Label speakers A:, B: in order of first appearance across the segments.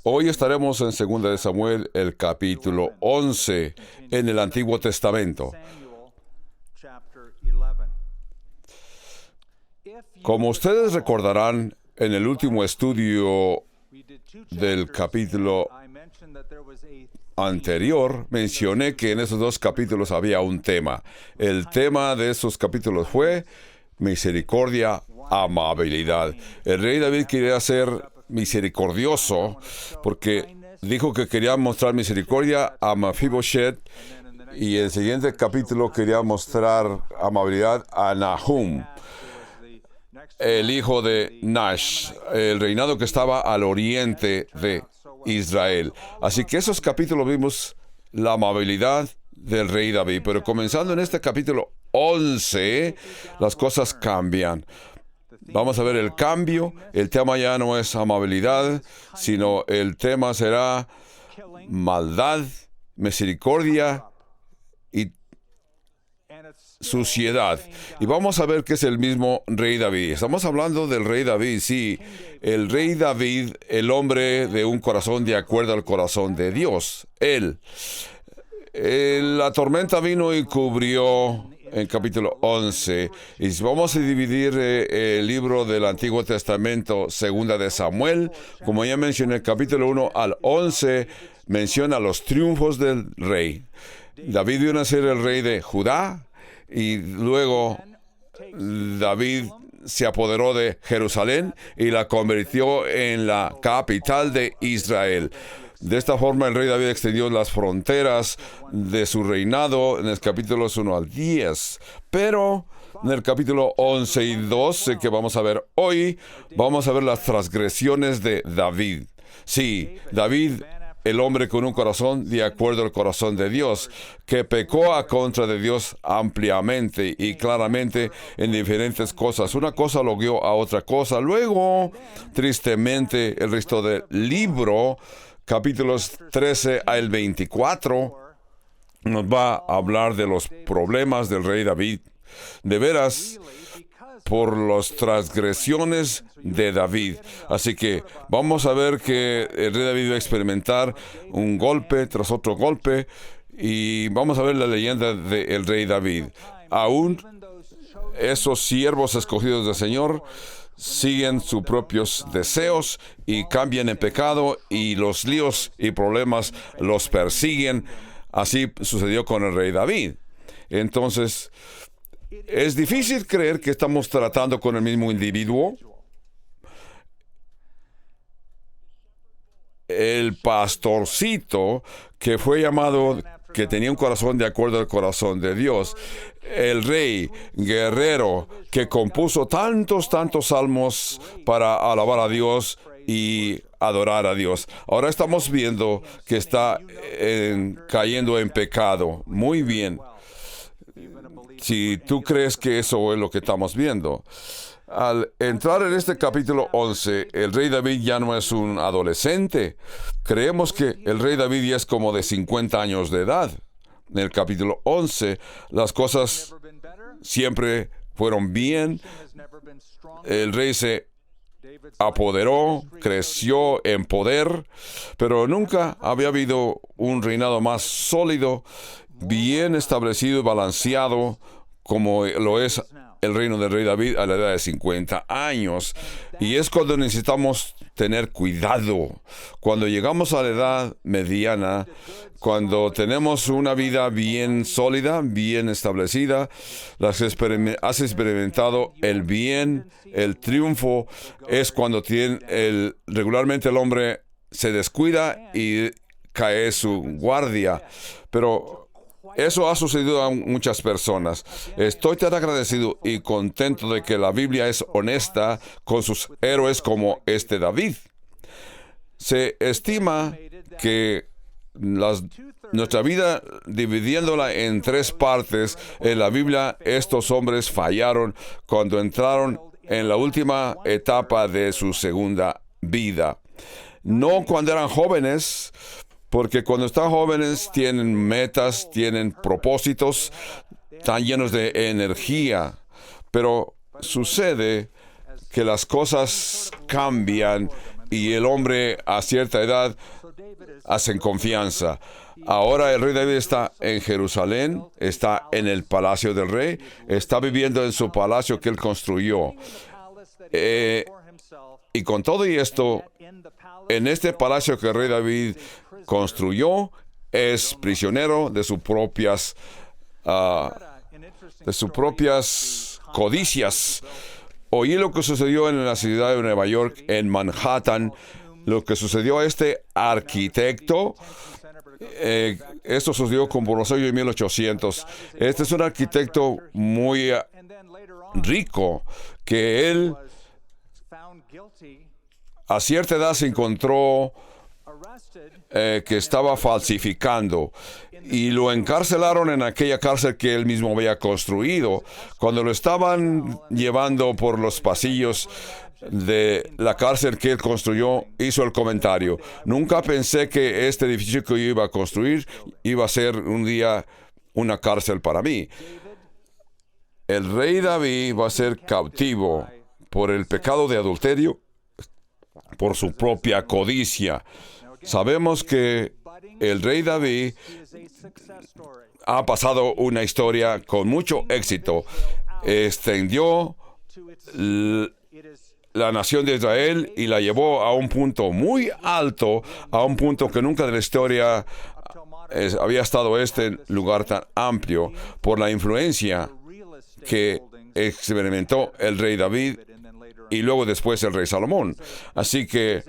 A: Hoy estaremos en 2 de Samuel, el capítulo 11, en el Antiguo Testamento. Como ustedes recordarán, en el último estudio del capítulo anterior, mencioné que en esos dos capítulos había un tema. El tema de esos capítulos fue misericordia, amabilidad. El rey David quería ser misericordioso porque dijo que quería mostrar misericordia a Mefiboshet, y en el siguiente capítulo quería mostrar amabilidad a Nahum, el hijo de Nash, el reinado que estaba al oriente de Israel. Así que esos capítulos vimos la amabilidad del rey David, pero comenzando en este capítulo 11, las cosas cambian. Vamos a ver el cambio. El tema ya no es amabilidad, sino el tema será maldad, misericordia y suciedad. Y vamos a ver que es el mismo rey David. Estamos hablando del rey David, sí. El rey David, el hombre de un corazón de acuerdo al corazón de Dios. La tormenta vino y cubrió en capítulo 11. Y si vamos a dividir el libro del Antiguo Testamento, 2 de Samuel, como ya mencioné, el capítulo 1 al 11 menciona los triunfos del rey. David vino a ser el rey de Judá, y luego David se apoderó de Jerusalén y la convirtió en la capital de Israel. De esta forma, el rey David extendió las fronteras de su reinado en los capítulos 1 al 10. Pero en el capítulo 11 y 12, que vamos a ver hoy, vamos a ver las transgresiones de David. Sí, David, el hombre con un corazón de acuerdo al corazón de Dios, que pecó a contra de Dios ampliamente y claramente en diferentes cosas. Una cosa lo guió a otra cosa. Luego, tristemente, el resto del libro, capítulos 13 al 24, nos va a hablar de los problemas del rey David. De veras, por las transgresiones de David. Así que vamos a ver que el rey David va a experimentar un golpe tras otro golpe, y vamos a ver la leyenda del rey David. Aún esos siervos escogidos del Señor siguen sus propios deseos y cambian en pecado, y los líos y problemas los persiguen. Así sucedió con el rey David. Entonces, es difícil creer que estamos tratando con el mismo individuo. El pastorcito que fue llamado, que tenía un corazón de acuerdo al corazón de Dios. El rey guerrero que compuso tantos salmos para alabar a Dios y adorar a Dios. Ahora estamos viendo que está cayendo en pecado. Muy bien. Si tú crees que eso es lo que estamos viendo. Al entrar en este capítulo 11, el rey David ya no es un adolescente. Creemos que el rey David ya es como de 50 años de edad. En el capítulo 11, las cosas siempre fueron bien. El rey se apoderó, creció en poder, pero nunca había habido un reinado más sólido, bien establecido y balanceado como lo es el reino del rey David a la edad de 50 años. Y es cuando necesitamos tener cuidado. Cuando llegamos a la edad mediana, cuando tenemos una vida bien sólida, bien establecida, has experimentado el bien, el triunfo, es cuando regularmente el hombre se descuida y cae su guardia. Pero eso ha sucedido a muchas personas. Estoy tan agradecido y contento de que la Biblia es honesta con sus héroes como este David. Se estima que nuestra vida, dividiéndola en 3 partes, en la Biblia estos hombres fallaron cuando entraron en la última etapa de su segunda vida. No cuando eran jóvenes, porque cuando están jóvenes tienen metas, tienen propósitos, están llenos de energía. Pero sucede que las cosas cambian y el hombre a cierta edad hacen confianza. Ahora el rey David está en Jerusalén, está en el palacio del rey, está viviendo en su palacio que él construyó. Y con todo y esto, en este palacio que el rey David construyó, es prisionero de sus propias codicias. Oí lo que sucedió en la ciudad de Nueva York, en Manhattan, lo que sucedió a este arquitecto. Esto sucedió como los años 1800. Este es un arquitecto muy rico, que él a cierta edad se encontró que estaba falsificando y lo encarcelaron en aquella cárcel que él mismo había construido. Cuando lo estaban llevando por los pasillos de la cárcel que él construyó, hizo el comentario: nunca pensé que este edificio que yo iba a construir iba a ser un día una cárcel para mí. El rey David va a ser cautivo por el pecado de adulterio, por su propia codicia. Sabemos que el rey David ha pasado una historia con mucho éxito. Extendió la nación de Israel y la llevó a un punto muy alto, a un punto que nunca de la historia había estado este lugar tan amplio, por la influencia que experimentó el rey David y luego después el rey Salomón. Así que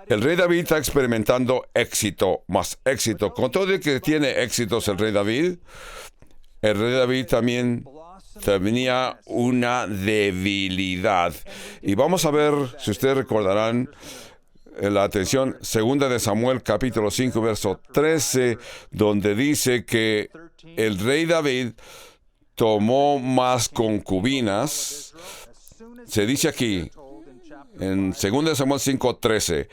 A: el rey David está experimentando éxito, más éxito. Con todo el que tiene éxitos el rey David también tenía una debilidad. Y vamos a ver, si ustedes recordarán, la atención, 2 de Samuel, capítulo 5, verso 13, donde dice que el rey David tomó más concubinas. Se dice aquí, en 2 de Samuel 5, 13,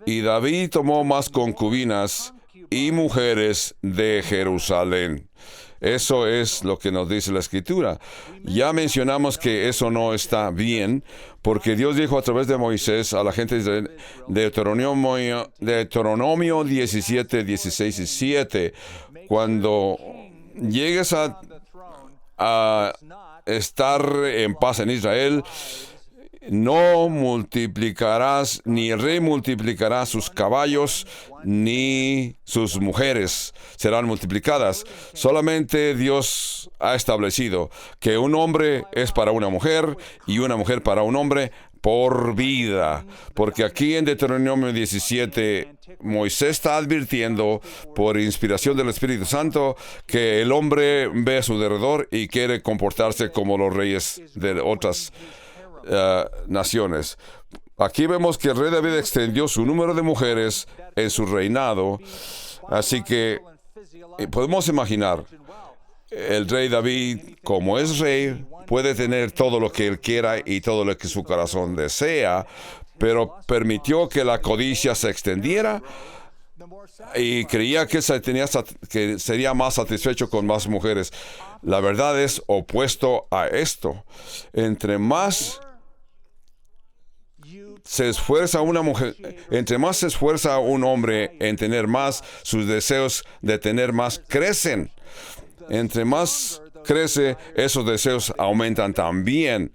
A: y David tomó más concubinas y mujeres de Jerusalén. Eso es lo que nos dice la Escritura. Ya mencionamos que eso no está bien, porque Dios dijo a través de Moisés a la gente de Israel, Deuteronomio 17, 16 y 7, cuando llegues a estar en paz en Israel, no multiplicarás, ni el rey multiplicará sus caballos, ni sus mujeres serán multiplicadas. Solamente Dios ha establecido que un hombre es para una mujer y una mujer para un hombre por vida. Porque aquí en Deuteronomio 17, Moisés está advirtiendo por inspiración del Espíritu Santo que el hombre ve a su alrededor y quiere comportarse como los reyes de otras naciones. Aquí vemos que el rey David extendió su número de mujeres en su reinado. Así que podemos imaginar, el rey David, como es rey, puede tener todo lo que él quiera y todo lo que su corazón desea, pero permitió que la codicia se extendiera y creía que sería más satisfecho con más mujeres. La verdad es opuesto a esto. Entre más se esfuerza una mujer, entre más se esfuerza un hombre en tener más, sus deseos de tener más crecen. Entre más crece, esos deseos aumentan también.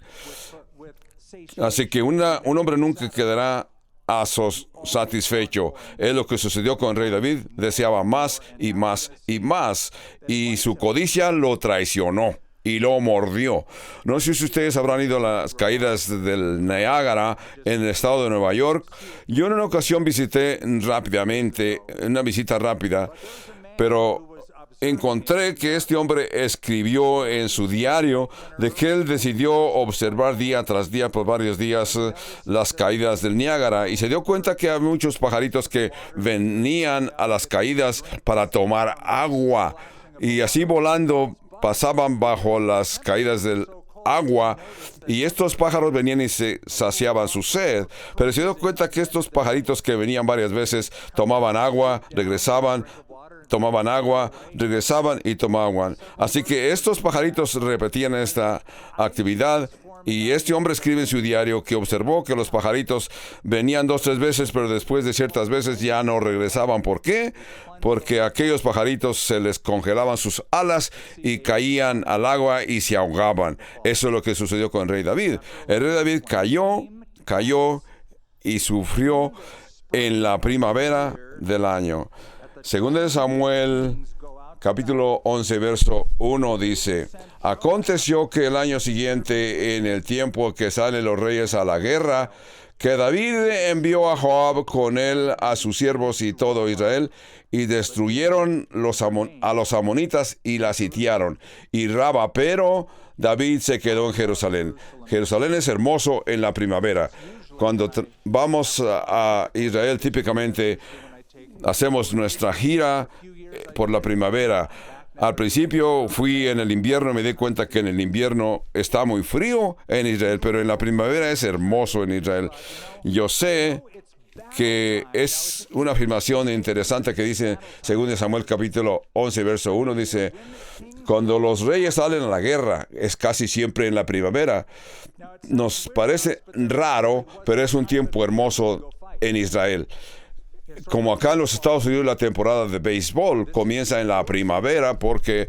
A: Así que un hombre nunca quedará satisfecho. Es lo que sucedió con el rey David. Deseaba más y más y más, y su codicia lo traicionó y lo mordió. No sé si ustedes habrán ido a las caídas del Niágara en el estado de Nueva York. Yo en una ocasión visité rápidamente, una visita rápida, pero encontré que este hombre escribió en su diario de que él decidió observar día tras día por varios días las caídas del Niágara, y se dio cuenta que había muchos pajaritos que venían a las caídas para tomar agua, y así volando pasaban bajo las caídas del agua, y estos pájaros venían y se saciaban su sed. Pero se dio cuenta que estos pajaritos que venían varias veces tomaban agua, regresaban, tomaban agua, regresaban y tomaban. Así que estos pajaritos repetían esta actividad Y este hombre escribe en su diario que observó que los pajaritos venían 2, 3 veces, pero después de ciertas veces ya no regresaban. ¿Por qué? Porque a aquellos pajaritos se les congelaban sus alas y caían al agua y se ahogaban. Eso es lo que sucedió con el rey David. El rey David cayó y sufrió en la primavera del año. Según de Samuel, capítulo 11, verso 1 dice: aconteció que el año siguiente, en el tiempo que salen los reyes a la guerra, que David envió a Joab con él a sus siervos y todo Israel, y destruyeron a los amonitas y la sitiaron, y Raba, pero David se quedó en Jerusalén. Jerusalén es hermoso en la primavera. Cuando vamos a Israel, típicamente hacemos nuestra gira por la primavera. Al principio fui en el invierno y me di cuenta que en el invierno está muy frío en Israel, pero en la primavera es hermoso en Israel. Yo sé que es una afirmación interesante que dice, según Samuel capítulo 11, verso 1, dice: cuando los reyes salen a la guerra, es casi siempre en la primavera. Nos parece raro, pero es un tiempo hermoso en Israel. Como acá en los Estados Unidos, la temporada de béisbol comienza en la primavera porque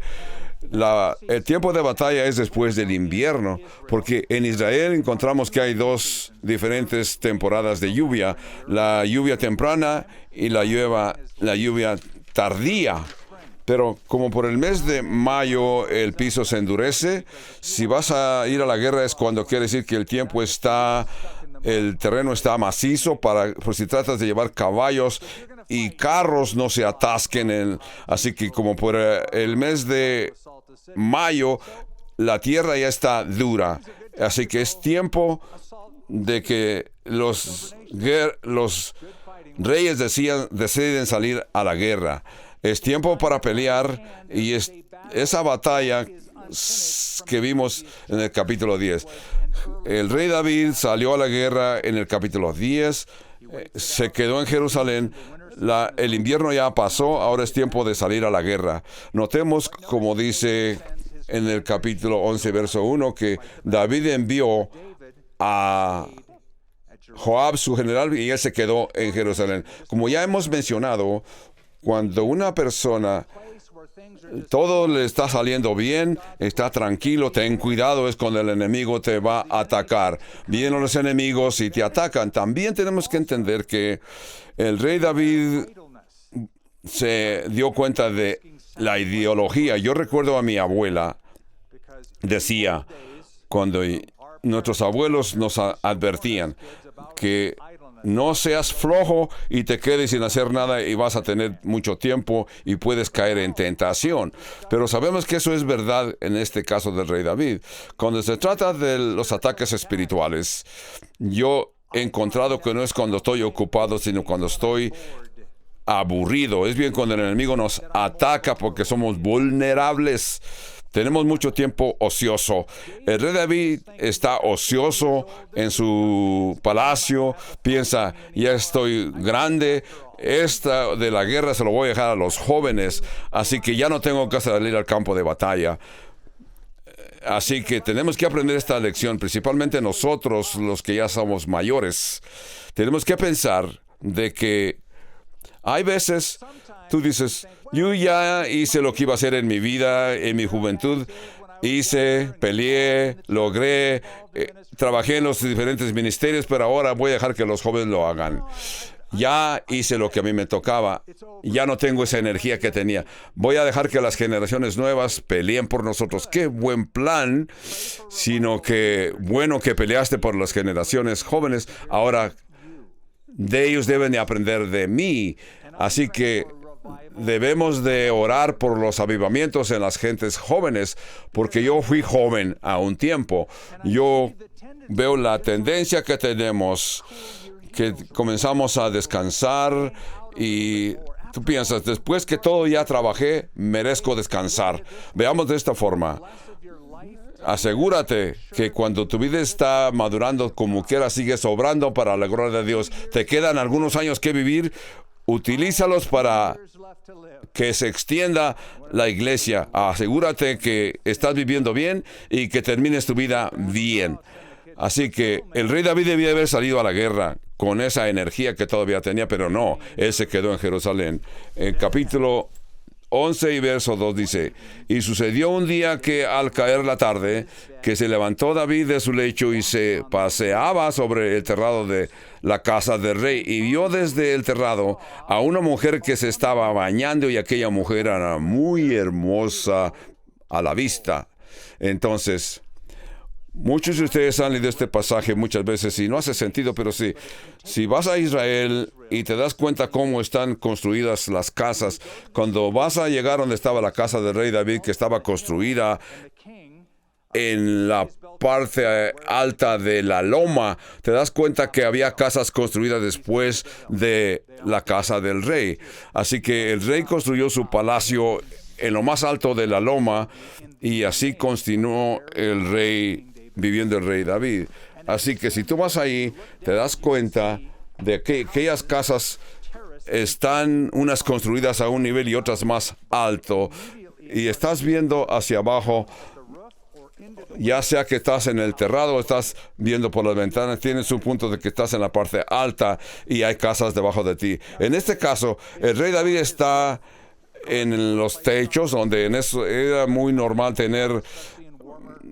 A: el tiempo de batalla es después del invierno, porque en Israel encontramos que hay 2 diferentes temporadas de lluvia: la lluvia temprana y la lluvia tardía. Pero como por el mes de mayo el piso se endurece, si vas a ir a la guerra es cuando quiere decir que el terreno está macizo, por si tratas de llevar caballos y carros no se atasquen. Así que como por el mes de mayo la tierra ya está dura. Así que es tiempo de que los reyes deciden salir a la guerra. Es tiempo para pelear, y esa batalla que vimos en el capítulo 10. El rey David salió a la guerra en el capítulo 10, se quedó en Jerusalén. El invierno ya pasó, ahora es tiempo de salir a la guerra. Notemos, como dice en el capítulo 11, verso 1, que David envió a Joab, su general, y él se quedó en Jerusalén. Como ya hemos mencionado, cuando una persona todo le está saliendo bien, está tranquilo, ten cuidado, es cuando el enemigo te va a atacar. Vienen los enemigos y te atacan. También tenemos que entender que el rey David se dio cuenta de la ideología. Yo recuerdo a mi abuela, decía, cuando nuestros abuelos nos advertían que no seas flojo y te quedes sin hacer nada y vas a tener mucho tiempo y puedes caer en tentación. Pero sabemos que eso es verdad en este caso del rey David. Cuando se trata de los ataques espirituales, yo he encontrado que no es cuando estoy ocupado, sino cuando estoy aburrido. Es bien cuando el enemigo nos ataca porque somos vulnerables. Tenemos mucho tiempo ocioso. El rey David está ocioso en su palacio. Piensa, ya estoy grande. Esta de la guerra se lo voy a dejar a los jóvenes. Así que ya no tengo que salir al campo de batalla. Así que tenemos que aprender esta lección, principalmente nosotros, los que ya somos mayores. Tenemos que pensar de que hay veces tú dices, yo ya hice lo que iba a hacer en mi vida, en mi juventud. Peleé, logré, trabajé en los diferentes ministerios, pero ahora voy a dejar que los jóvenes lo hagan. Ya hice lo que a mí me tocaba. Ya no tengo esa energía que tenía. Voy a dejar que las generaciones nuevas peleen por nosotros. ¡Qué buen plan! Sino que bueno que peleaste por las generaciones jóvenes. Ahora de ellos deben de aprender de mí. Así que debemos de orar por los avivamientos en las gentes jóvenes, porque yo fui joven a un tiempo. Yo veo la tendencia que tenemos, que comenzamos a descansar y tú piensas, después que todo ya trabajé, merezco descansar. Veamos de esta forma. Asegúrate que cuando tu vida está madurando, como quiera, sigue sobrando para la gloria de Dios. Te quedan algunos años que vivir. Utilízalos para que se extienda la iglesia. Asegúrate que estás viviendo bien y que termines tu vida bien. Así que el rey David debía haber salido a la guerra con esa energía que todavía tenía, pero no, él se quedó en Jerusalén. En capítulo 11 y verso 2 dice: y sucedió un día que al caer la tarde, que se levantó David de su lecho y se paseaba sobre el terrado de la casa del rey, y vio desde el terrado a una mujer que se estaba bañando, y aquella mujer era muy hermosa a la vista. Entonces, muchos de ustedes han leído este pasaje muchas veces y no hace sentido, pero si vas a Israel y te das cuenta cómo están construidas las casas, cuando vas a llegar donde estaba la casa del rey David, que estaba construida en la parte alta de la loma, te das cuenta que había casas construidas después de la casa del rey. Así que el rey construyó su palacio en lo más alto de la loma, y así continuó el rey viviendo el rey David. Así que si tú vas ahí, te das cuenta de que aquellas casas están unas construidas a un nivel y otras más alto, y estás viendo hacia abajo, ya sea que estás en el terrado o estás viendo por las ventanas, tienes un punto de que estás en la parte alta y hay casas debajo de ti. En este caso, el rey David está en los techos, donde en eso era muy normal tener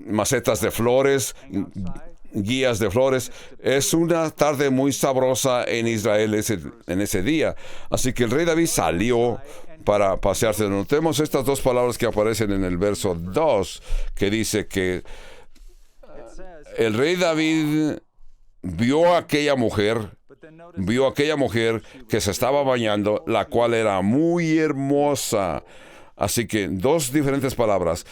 A: macetas de flores, guías de flores. Es una tarde muy sabrosa en Israel en ese día. Así que el rey David salió para pasearse. Notemos estas dos palabras que aparecen en el verso 2, que dice que el rey David vio a aquella mujer que se estaba bañando, la cual era muy hermosa. Así que dos diferentes palabras.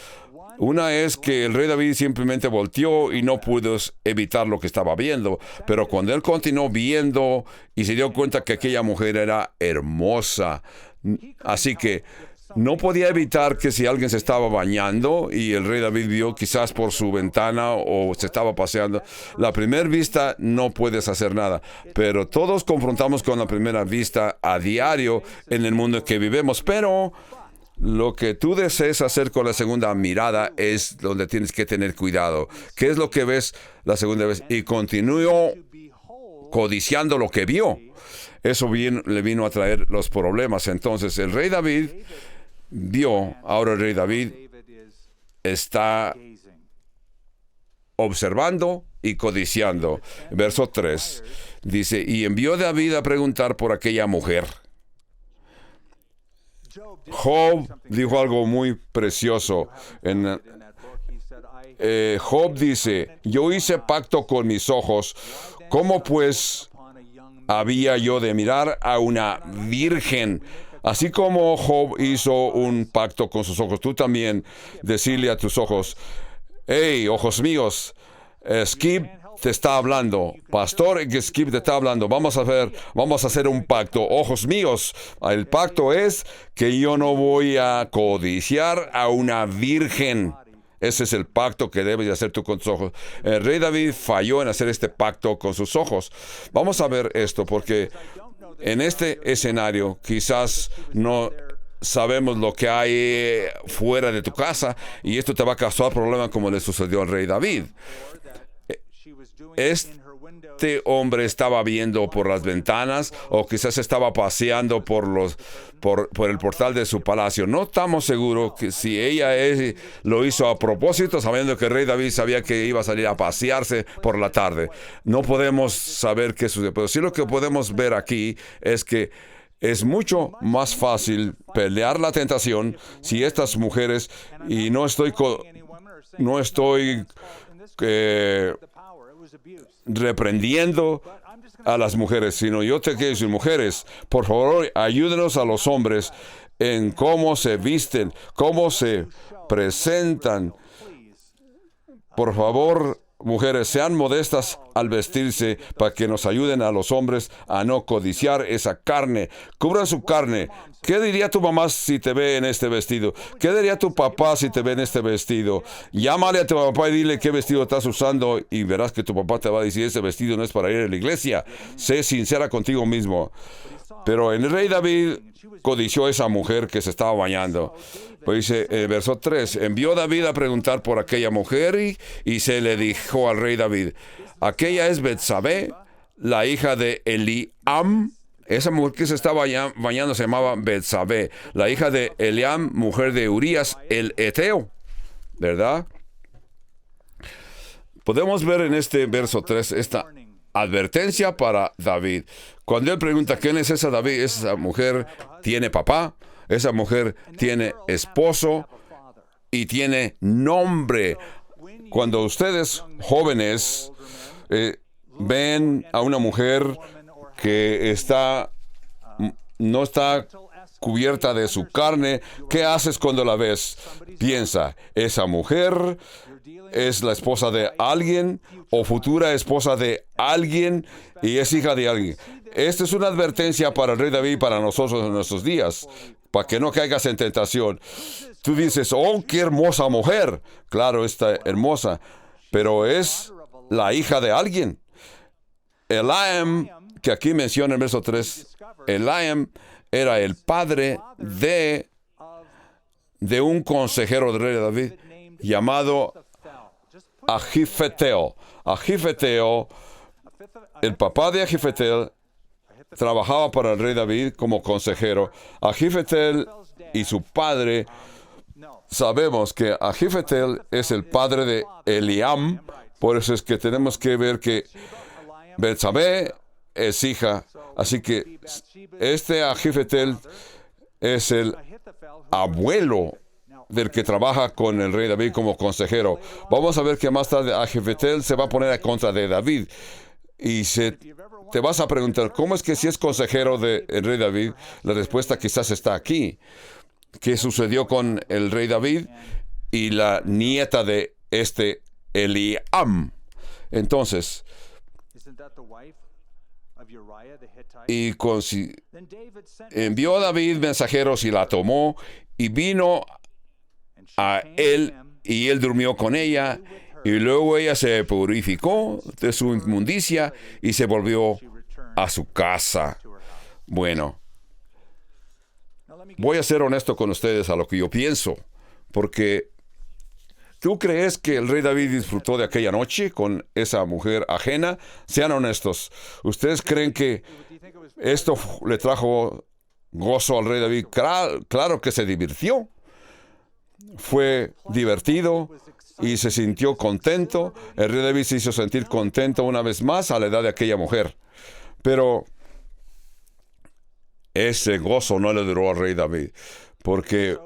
A: Una es que el rey David simplemente volteó y no pudo evitar lo que estaba viendo, pero cuando él continuó viendo y se dio cuenta que aquella mujer era hermosa, así que no podía evitar que si alguien se estaba bañando y el rey David vio quizás por su ventana o se estaba paseando, la primera vista no puedes hacer nada, pero todos confrontamos con la primera vista a diario en el mundo en que vivimos, pero lo que tú desees hacer con la segunda mirada es donde tienes que tener cuidado. ¿Qué es lo que ves la segunda vez? Y continuó codiciando lo que vio. Eso le vino a traer los problemas. Entonces el rey David vio, ahora el rey David está observando y codiciando. Verso 3 dice: y envió David a preguntar por aquella mujer. Job dijo algo muy precioso. Job dice: yo hice pacto con mis ojos, ¿cómo pues había yo de mirar a una virgen? Así como Job hizo un pacto con sus ojos, tú también decirle a tus ojos: hey, ojos míos, Skip te está hablando, pastor Skip te está hablando, vamos a hacer un pacto, ojos míos. El pacto es que yo no voy a codiciar a una virgen. Ese es el pacto que debes de hacer tú con tus ojos. El rey David falló en hacer este pacto con sus ojos. Vamos a ver esto, porque en este escenario quizás no sabemos lo que hay fuera de tu casa, y esto te va a causar problemas como le sucedió al rey David. Este hombre estaba viendo por las ventanas, o quizás estaba paseando por el portal de su palacio. No estamos seguros que si ella lo hizo a propósito, sabiendo que el rey David sabía que iba a salir a pasearse por la tarde. No podemos saber qué sucedió, pero sí lo que podemos ver aquí es que es mucho más fácil pelear la tentación si estas mujeres, y no estoy reprendiendo a las mujeres, sino yo te quiero decir: mujeres, por favor, ayúdenos a los hombres en cómo se visten, cómo se presentan. Por favor, mujeres, sean modestas al vestirse, para que nos ayuden a los hombres a no codiciar esa carne. Cubran su carne. ¿Qué diría tu mamá si te ve en este vestido? ¿Qué diría tu papá si te ve en este vestido? Llámale a tu papá y dile qué vestido estás usando, y verás que tu papá te va a decir: ese vestido no es para ir a la iglesia. Sé sincera contigo mismo. Pero el rey David codició a esa mujer que se estaba bañando. Pues dice, verso 3, envió David a preguntar por aquella mujer, y se le dijo al rey David: Aquella es Betsabé, la hija de Eliam. Esa mujer que se estaba bañando se llamaba Betsabé, la hija de Eliam, mujer de Urías, el Eteo, ¿verdad? Podemos ver en este verso 3 esta advertencia para David. Cuando él pregunta, ¿quién es esa David? Esa mujer tiene papá, esa mujer tiene esposo y tiene nombre. Cuando ustedes jóvenes ven a una mujer que no está cubierta de su carne, ¿qué haces cuando la ves? Piensa, esa mujer es la esposa de alguien o futura esposa de alguien y es hija de alguien. Esta es una advertencia para el rey David y para nosotros en nuestros días, para que no caigas en tentación. Tú dices, oh, qué hermosa mujer. Claro, está hermosa, pero es la hija de alguien. Eliam, que aquí menciona en el verso 3, Eliam era el padre de un consejero del rey David llamado Ahifeteo. Ahifeteo, el papá de Ahifetel, trabajaba para el rey David como consejero. Ahifetel y su padre, sabemos que Ahifetel es el padre de Eliam, por eso es que tenemos que ver que Betsabé es hija. Así que este Ahifetel es el abuelo del que trabaja con el rey David como consejero. Vamos a ver que más tarde Ahifetel se va a poner a contra de David. Y te vas a preguntar, ¿cómo es que si es consejero del rey David? La respuesta quizás está aquí. ¿Qué sucedió con el rey David y la nieta de este Eliam? Entonces, envió a David mensajeros y la tomó y vino a él y él durmió con ella y luego ella se purificó de su inmundicia y se volvió a su casa. Bueno, voy a ser honesto con ustedes a lo que yo pienso, porque ¿tú crees que el rey David disfrutó de aquella noche con esa mujer ajena? Sean honestos. ¿Ustedes creen que esto le trajo gozo al rey David? Claro que se divirtió. Fue divertido y se sintió contento. El rey David se hizo sentir contento una vez más a la edad de aquella mujer. Pero ese gozo no le duró al rey David, porque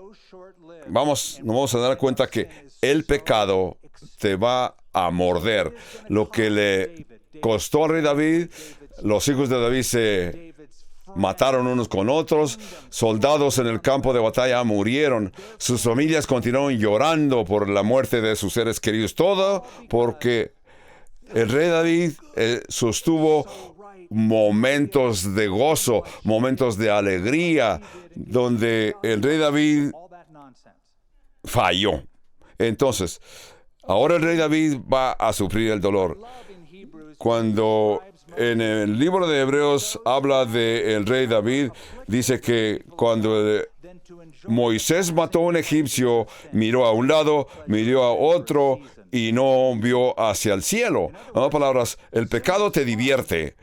A: nos vamos a dar cuenta que el pecado te va a morder. Lo que le costó al rey David, los hijos de David se mataron unos con otros, soldados en el campo de batalla murieron, sus familias continuaron llorando por la muerte de sus seres queridos, todo porque el rey David sostuvo momentos de gozo, momentos de alegría, donde el rey David falló. Entonces, ahora el rey David va a sufrir el dolor. Cuando en el libro de Hebreos habla del rey David, dice que cuando Moisés mató a un egipcio, miró a un lado, miró a otro y no vio hacia el cielo. En otras palabras, el pecado te divierte,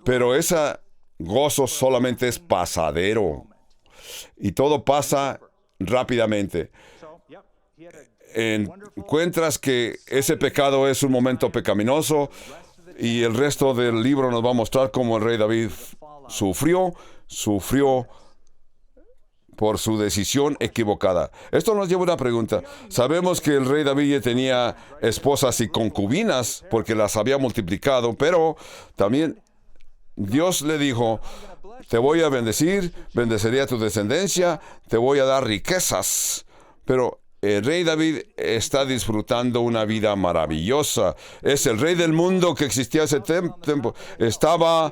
A: pero ese gozo solamente es pasadero y todo pasa rápidamente. Encuentras que ese pecado es un momento pecaminoso y el resto del libro nos va a mostrar cómo el rey David sufrió por su decisión equivocada. Esto nos lleva a una pregunta. Sabemos que el rey David tenía esposas y concubinas porque las había multiplicado, pero también Dios le dijo, te voy a bendecir, bendeciré a tu descendencia, te voy a dar riquezas. Pero el rey David está disfrutando una vida maravillosa. Es el rey del mundo que existía hace tiempo. Estaba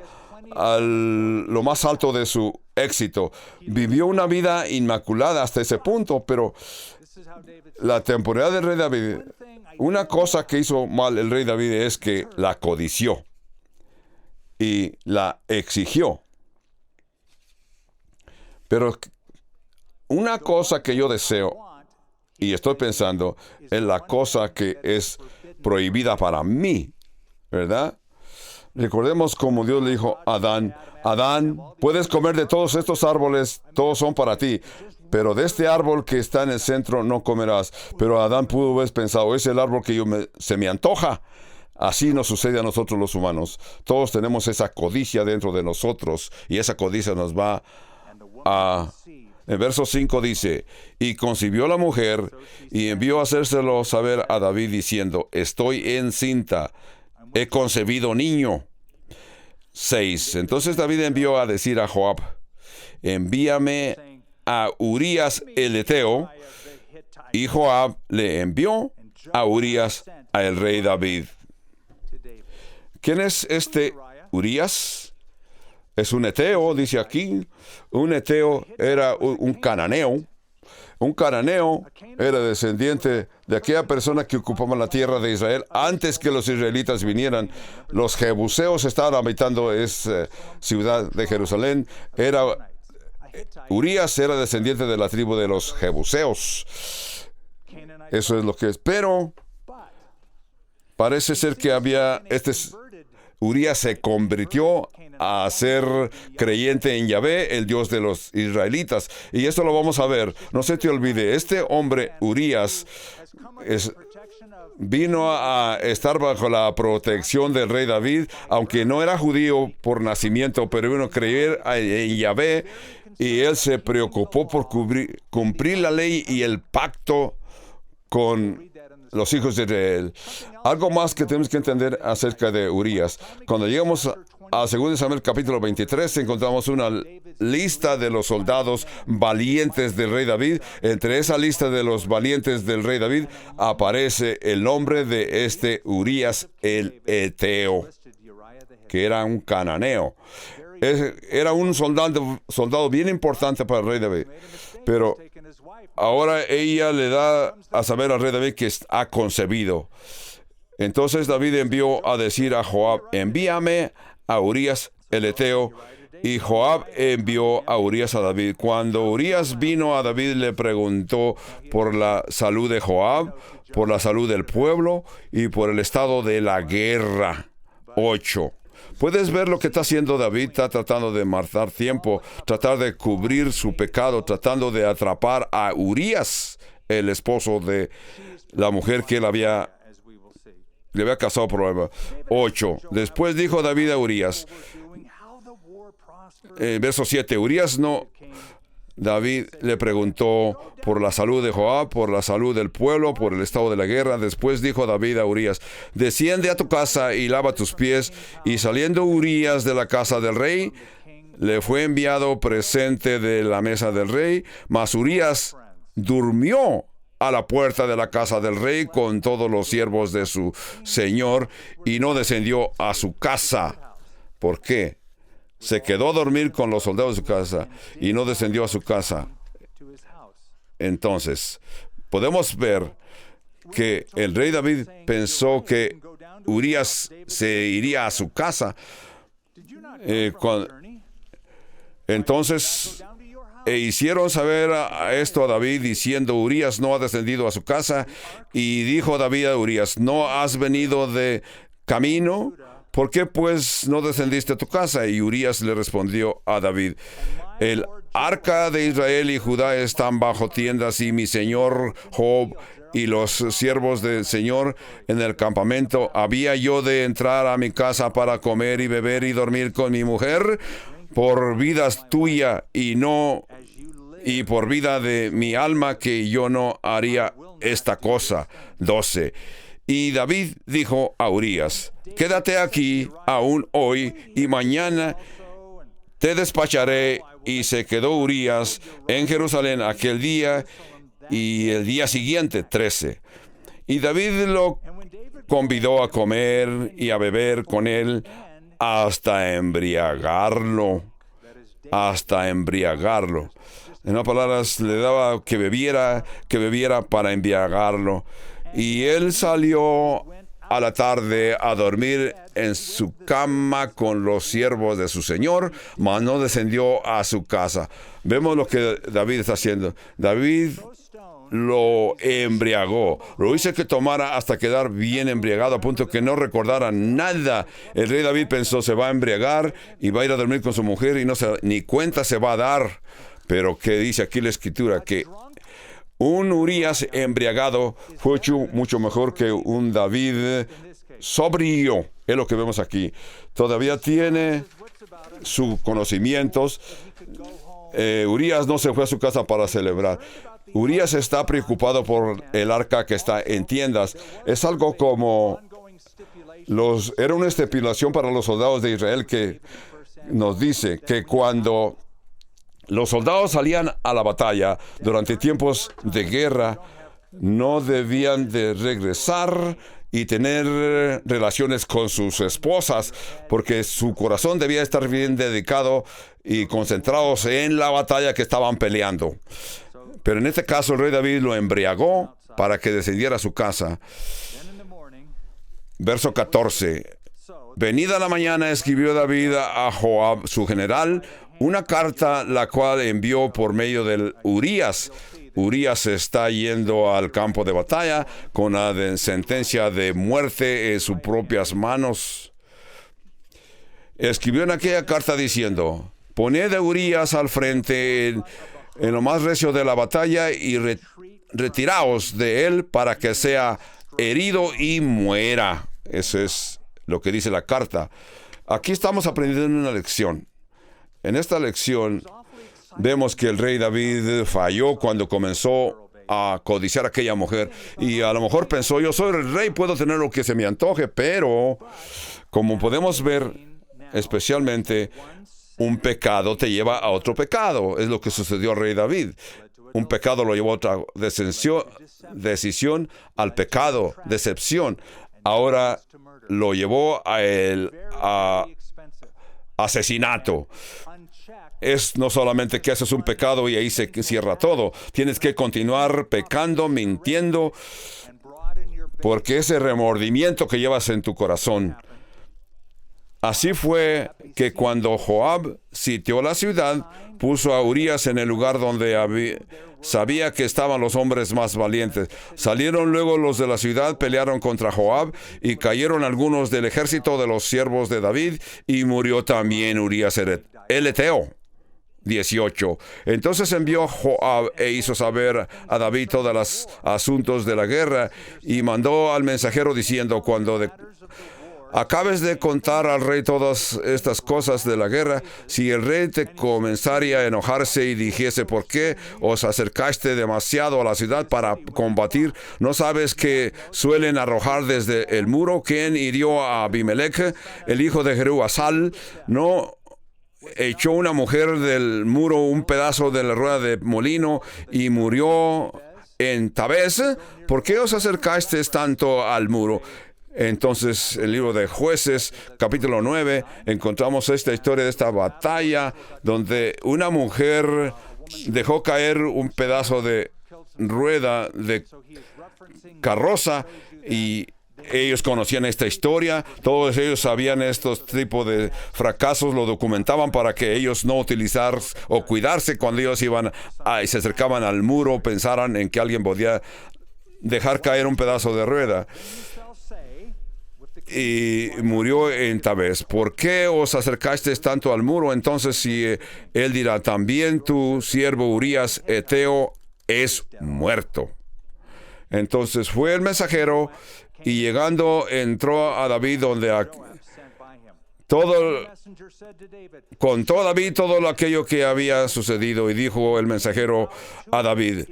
A: a lo más alto de su éxito. Vivió una vida inmaculada hasta ese punto, pero la temporada del rey David, una cosa que hizo mal el rey David es que la codició y la exigió. Pero una cosa que yo deseo, y estoy pensando en la cosa que es prohibida para mí, ¿verdad? Recordemos como Dios le dijo a Adán, Adán, puedes comer de todos estos árboles, todos son para ti, pero de este árbol que está en el centro no comerás. Pero Adán pudo haber pensado, es el árbol que se me antoja. Así nos sucede a nosotros los humanos. Todos tenemos esa codicia dentro de nosotros y esa codicia nos va a... En verso 5 dice, y concibió la mujer y envió a hacérselo saber a David diciendo, estoy encinta, he concebido niño. 6. Entonces David envió a decir a Joab, envíame a Urías el Eteo, y Joab le envió a Urías al rey David. ¿Quién es este Urías? Es un eteo, dice aquí. Un eteo era un cananeo. Un cananeo era descendiente de aquella persona que ocupaba la tierra de Israel antes que los israelitas vinieran. Los jebuseos estaban habitando esa ciudad de Jerusalén. Urías era descendiente de la tribu de los jebuseos. Eso es lo que es. Pero parece ser que Urías se convirtió a ser creyente en Yahvé, el Dios de los israelitas. Y esto lo vamos a ver. No se te olvide, este hombre, Urías, vino a estar bajo la protección del rey David, aunque no era judío por nacimiento, pero vino a creer en Yahvé, y él se preocupó por cumplir la ley y el pacto con los hijos de Israel. Algo más que tenemos que entender acerca de Urías. Cuando llegamos a 2 Samuel capítulo 23, encontramos una lista de los soldados valientes del rey David. Entre esa lista de los valientes del rey David aparece el nombre de este Urías el Eteo, que era un cananeo. Era un soldado bien importante para el rey David. Pero ahora ella le da a saber al rey David que ha concebido. Entonces David envió a decir a Joab, envíame a Urías el Eteo. Y Joab envió a Urías a David. Cuando Urías vino a David, le preguntó por la salud de Joab, por la salud del pueblo y por el estado de la guerra. 8. Puedes ver lo que está haciendo David. Está tratando de matar tiempo, tratar de cubrir su pecado, tratando de atrapar a Urías, el esposo de la mujer que le había casado por problema. 8. Después dijo David a Urías, verso 7, David le preguntó por la salud de Joab, por la salud del pueblo, por el estado de la guerra. Después dijo David a Urías, desciende a tu casa y lava tus pies. Y saliendo Urías de la casa del rey, le fue enviado presente de la mesa del rey. Mas Urías durmió a la puerta de la casa del rey con todos los siervos de su señor y no descendió a su casa. ¿Por qué? Se quedó a dormir con los soldados de su casa y no descendió a su casa. Entonces, podemos ver que el rey David pensó que Urías se iría a su casa. Entonces, hicieron saber esto a David, diciendo, Urías no ha descendido a su casa. Y dijo David a Urías, ¿no has venido de camino? ¿Por qué pues no descendiste a tu casa? Y Urías le respondió a David, el arca de Israel y Judá están bajo tiendas, y mi señor Joab y los siervos del Señor en el campamento. ¿Había yo de entrar a mi casa para comer y beber y dormir con mi mujer? Por vida tuya y por vida de mi alma, que yo no haría esta cosa. 12. Y David dijo a Urías, quédate aquí aún hoy, y mañana te despacharé. Y se quedó Urías en Jerusalén aquel día y el día siguiente. 13. Y David lo convidó a comer y a beber con él hasta embriagarlo. En otras palabras, le daba que bebiera para embriagarlo. Y él salió a la tarde a dormir en su cama con los siervos de su señor, mas no descendió a su casa. Vemos lo que David está haciendo. David lo embriagó. Lo hizo que tomara hasta quedar bien embriagado, a punto que no recordara nada. El rey David pensó, se va a embriagar y va a ir a dormir con su mujer y ni cuenta se va a dar. Pero que dice aquí la Escritura, que un Urías embriagado fue mucho mejor que un David sobrio. Es lo que vemos aquí. Todavía tiene sus conocimientos. Urías no se fue a su casa para celebrar. Urías está preocupado por el arca que está en tiendas. Es algo como era una estipulación para los soldados de Israel que nos dice que cuando los soldados salían a la batalla durante tiempos de guerra, no debían de regresar y tener relaciones con sus esposas, porque su corazón debía estar bien dedicado y concentrados en la batalla que estaban peleando. Pero en este caso el rey David lo embriagó para que descendiera a su casa. Verso 14. Venida la mañana, escribió David a Joab, su general, una carta la cual envió por medio del Urías. Urías está yendo al campo de batalla con la sentencia de muerte en sus propias manos. Escribió en aquella carta diciendo: poned a Urías al frente en lo más recio de la batalla y retiraos de él para que sea herido y muera. Eso es lo que dice la carta. Aquí estamos aprendiendo una lección. En esta lección vemos que el rey David falló cuando comenzó a codiciar a aquella mujer. Y a lo mejor pensó, yo soy el rey, puedo tener lo que se me antoje. Pero, como podemos ver, especialmente, un pecado te lleva a otro pecado. Es lo que sucedió al rey David. Un pecado lo llevó a otra decisión, al pecado, decepción. Ahora lo llevó a asesinato. Es no solamente que haces un pecado y ahí se cierra todo. Tienes que continuar pecando, mintiendo, porque ese remordimiento que llevas en tu corazón. Así fue que cuando Joab sitió la ciudad, puso a Urías en el lugar donde sabía que estaban los hombres más valientes. Salieron luego los de la ciudad, pelearon contra Joab, y cayeron algunos del ejército de los siervos de David, y murió también Urías el Eteo. 18. Entonces envió Joab e hizo saber a David todos los asuntos de la guerra, y mandó al mensajero diciendo: cuando acabes de contar al rey todas estas cosas de la guerra, si el rey te comenzaría a enojarse y dijese: ¿por qué os acercaste demasiado a la ciudad para combatir? ¿No sabes que suelen arrojar desde el muro? ¿Quién hirió a Abimelech, el hijo de Jeruasal? ¿No echó una mujer del muro un pedazo de la rueda de molino y murió en Tabez? ¿Por qué os acercasteis tanto al muro? Entonces, en el libro de Jueces, capítulo 9, encontramos esta historia de esta batalla donde una mujer dejó caer un pedazo de rueda de carroza, y ellos conocían esta historia. Todos ellos sabían estos tipos de fracasos, lo documentaban para que ellos no utilizar o cuidarse cuando ellos iban y se acercaban al muro, pensaran en que alguien podía dejar caer un pedazo de rueda. Y murió en Tabez. ¿Por qué os acercasteis tanto al muro? Entonces, si él dirá: también tu siervo Urías Eteo es muerto. Entonces fue el mensajero, y llegando entró a David donde contó David todo aquello que había sucedido, y dijo el mensajero a David: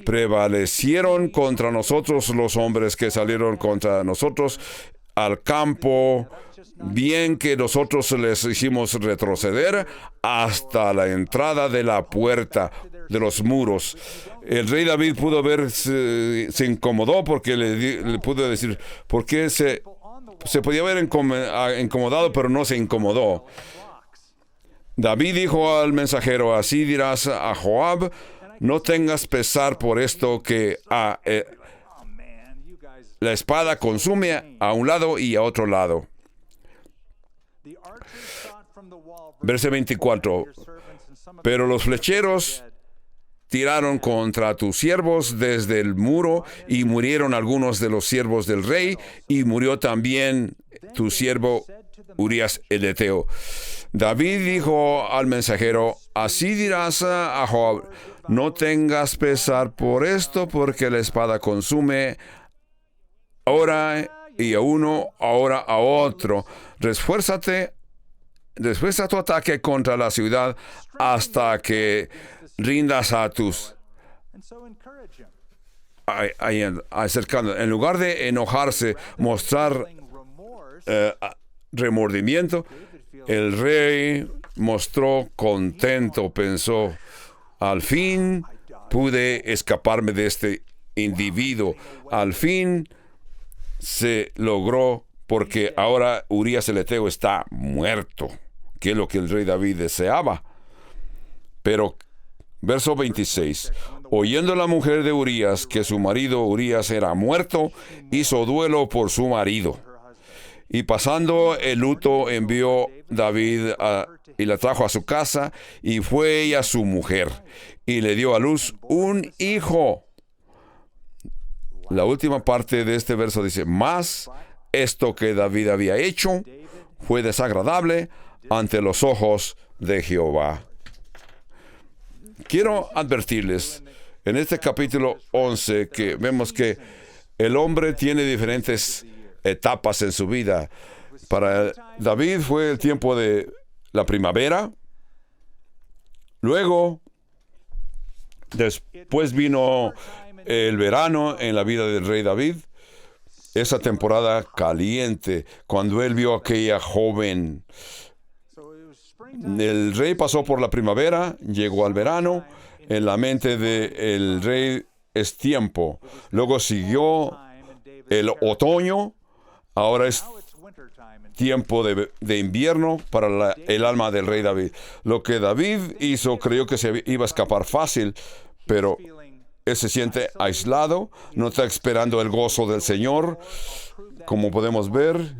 A: prevalecieron contra nosotros los hombres que salieron contra nosotros al campo, bien que nosotros les hicimos retroceder hasta la entrada de la puerta de los muros. El rey David pudo ver, se incomodó porque le pudo decir, ¿por qué se podía haber incomodado, pero no se incomodó? David dijo al mensajero: así dirás a Joab, no tengas pesar por esto, que la espada consume a un lado y a otro lado. Verso 24. Pero los flecheros tiraron contra tus siervos desde el muro, y murieron algunos de los siervos del rey, y murió también tu siervo Urías el Eteo. David dijo al mensajero: así dirás a Joab, no tengas pesar por esto, porque la espada consume ahora y a uno, ahora a otro. Refuérzate, refuerza tu ataque contra la ciudad hasta que rindas a tus... acercando. En lugar de enojarse, mostrar remordimiento, el rey mostró contento, pensó: al fin pude escaparme de este individuo. Al fin se logró, porque ahora Urías el Eteo está muerto, que es lo que el rey David deseaba. Pero, verso 26, oyendo la mujer de Urías que su marido Urías era muerto, hizo duelo por su marido. Y pasando el luto, envió David y la trajo a su casa, y fue ella su mujer, y le dio a luz un hijo. La última parte de este verso dice: mas esto que David había hecho fue desagradable ante los ojos de Jehová. Quiero advertirles en este capítulo 11 que vemos que el hombre tiene diferentes etapas en su vida. Para David fue el tiempo de la primavera. Luego, después vino el verano en la vida del rey David. Esa temporada caliente, cuando él vio a aquella joven. El rey pasó por la primavera, llegó al verano. En la mente del rey es tiempo. Luego siguió el otoño. Ahora es tiempo de invierno para el alma del rey David. Lo que David hizo, creyó que se iba a escapar fácil, pero él se siente aislado, no está esperando el gozo del Señor. Como podemos ver,